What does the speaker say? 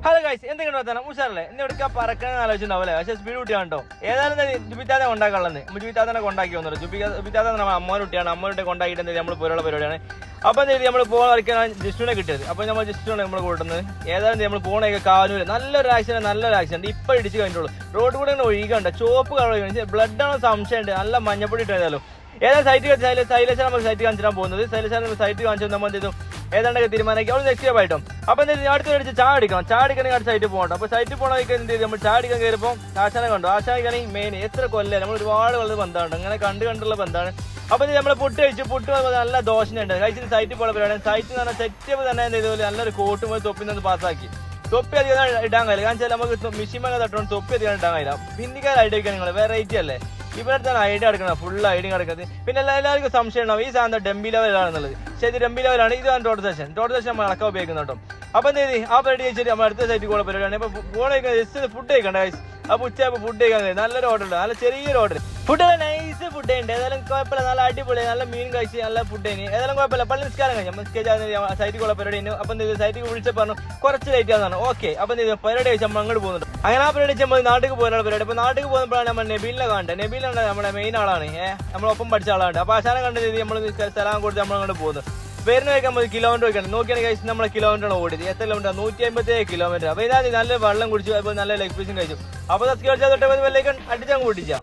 Hello guys, എന്തെങ്കിലും വർത്താനം ഉഷാറല്ലേ? ഇന്ന് എടുക്കാൻ പറക്കാൻ ആലോചിച്ചിട്ടുണ്ടാവില്ലേ? പക്ഷേ സ്പീഡ് കുട്ടിയാണോ? ഏതായാലും ജുബിത്താതെ കൊണ്ടാക്കാനുള്ളത്. നമ്മൾ ജുബിത്താതെ കൊണ്ടാക്കി വന്നത്. ജുബിത്താതെ നമ്മൾ അമ്മോനെ കുട്ടിയാണ്. അമ്മോനെ കൊണ്ടാക്കിയിട്ട് നമ്മൾ പോലുള്ള പരിപാടിയാണ്. അപ്പം എന്ത് നമ്മൾ പോകാൻ വരയ്ക്കാൻ ജിസ്റ്റുവിനെ കിട്ടിയത്. അപ്പോൾ നമ്മൾ ജിസ്റ്റുവാണ് നമ്മൾ കൂട്ടുന്നത്. ഏതായാലും നമ്മൾ പോകണൊക്കെ കാനൂര് നല്ലൊരു ആക്സിഡന്റ് ഇപ്പം ഇടിച്ച് കഴിഞ്ഞിട്ടുള്ളൂ. റോഡ് കൂടെ ഒഴുകണ്ട, ചോപ്പ് കളർ ബ്ലഡാണോ സംശയമുണ്ട്. നല്ല മഞ്ഞപ്പൊടി ഇട്ട് ഏതായാലും സൈലേശ നമുക്ക് സൈറ്റ് കാണിച്ചാൽ പോകുന്നത്. സൈലേശ സൈറ്റ് കാണിച്ചാൽ നമ്മൾ എന്ത് ചെയ്തു ഏതാണ്ടൊക്കെ തീരുമാനിക്കും. അവൾ നെക്സ്റ്റ് ആയിട്ടും. അപ്പം എന്താ അടുത്ത അടിച്ച് ചായ അടിക്കണം. ചായ അടിക്കണമെങ്കിൽ അടുത്ത സൈറ്റ് പോകണം. അപ്പോൾ സൈറ്റ് പോകണമെങ്കിൽ എന്ത് ചെയ്തു നമ്മൾ ചായ അടിക്കാൻ കയറിയപ്പോൾ ആശാനെ കണ്ടു. ആശാനിക്കാണെങ്കിൽ മെയിൻ എത്ര കൊല്ലം നമ്മൾ ഒരുപാട് വളരെ ബന്ധമുണ്ട്. അങ്ങനെ കണ്ടുള്ള ബന്ധമാണ്. അപ്പോൾ നമ്മൾ പുട്ട് കഴിച്ചു. നല്ല ദോശനുണ്ട് കഴിച്ചിട്ട് സൈറ്റിൽ പോലെ പരിപാടിയാണ്. സൈറ്റ് എന്ന് പറഞ്ഞാൽ സെറ്റപ്പ് തന്നെ എന്ത് ചെയ്തു നല്ലൊരു കോട്ടും പോലെ തൊപ്പി നിന്ന് പാസ്സാക്കി. തൊപ്പി അധികം ഇടാൻ കഴിയില്ല. കാരണം വെച്ചാൽ നമുക്ക് മിഷിമൊക്കെ തട്ടുകൊണ്ട് തൊപ്പി അധികം ഇടാൻ കഴിയില്ല. ഹിന്ദിക്കാർ ഐഡിയ വയ്ക്കാൻ നിങ്ങൾ വെറൈറ്റി അല്ലേ? ഇവിടുത്തെ ഐഡിയ എടുക്കണം, ഫുൾ ഐഡിയ കിടക്കുന്നത്. പിന്നെ എല്ലാവർക്കും സംശയം ഉണ്ടാവും ഈ സാധനം ഡെമ്പി ലെവലാണെന്നുള്ളത്. ശരി, ഡെമ്പി ലെവലാണ്. ഇതാണ് റോഡ് സെഷൻ നമ്മൾ ഇളക്കാൻ ഉപയോഗിക്കുന്നത് കേട്ടോ. അപ്പം എന്ത് ചെയ്തി ആ പരിപാടി വെച്ചിട്ട് നമ്മൾ അടുത്ത സൈറ്റിൽ കൂടെ പരിപാടിയാണ്. ഇപ്പോൾ ഫോൺ ജസ്റ്റ് ഫുഡ് കഴിക്കണ്ട ഗൈസ്. അപ്പോൾ ഉച്ചയാകുമ്പോൾ ഫുഡ് കഴിക്കാൻ കഴിയും. നല്ലൊരു ഓർഡർ ഉണ്ട്, നല്ല ചെറിയൊരു ഓർഡർ. ഫുഡ് നൈസ് ഫുഡ് ഉണ്ട്. ഏതായാലും കുഴപ്പമില്ല, നല്ല അടിപൊളി, നല്ല മീൻ കഴിച്ച് നല്ല ഫുഡ് കഴിഞ്ഞ് ഏതായാലും കുഴപ്പമില്ല. പള്ളി നിസ്കാരം കഴിഞ്ഞു നമ്മൾ സൈറ്റിൽ കൂടെ പരിപാടി. അപ്പം എന്ത് ചെയ്തു സൈറ്റിൽ വിളിച്ച് പറഞ്ഞു കുറച്ച് ലേറ്റ് ആണെന്നാണ്. ഓക്കെ, അപ്പം എന്ത് ചെയ്തു പരിപാടി കഴിച്ച് നമ്മൾ അങ്ങോട്ട് പോകുന്നുണ്ട്. അങ്ങനെ ആ പരിപാടി നമ്മൾ നാട്ടിൽ പോകാനുള്ള പരിപാടി. അപ്പോൾ നാട്ടിൽ പോകുമ്പോഴാണ് നമ്മൾ നബീലിനെ കാണേണ്ടത്. നബീലാണ് നമ്മുടെ മെയിൻ ആളാണ്. നമ്മളൊപ്പം പഠിച്ച ആളാണ്. അപ്പോൾ ആശാനെ കണ്ട രീതി നമ്മൾ സ്ഥലം കൊടുത്ത് നമ്മൾ അങ്ങോട്ട് പോകുന്നത്. പേരിന് വയ്ക്കാൻ മതി കിലോമീറ്റർ വയ്ക്കണം. നോക്കിയാണെങ്കിൽ കഴിച്ച് നമ്മളെ കിലോമീറ്ററാണ് ഓടിയത്. എത്ര കിലോമീറ്റർ? 157 കിലോമീറ്റർ. അപ്പോൾ ഇതാ നല്ല വെള്ളം കുടിച്ചു. അപ്പോൾ നല്ല ലെഗ് പീസും കഴിച്ചു. അപ്പോൾ സബ്സ്ക്രൈബ് ചെയ്തിട്ട് അടിച്ചാൽ കൂട്ടിച്ചാ.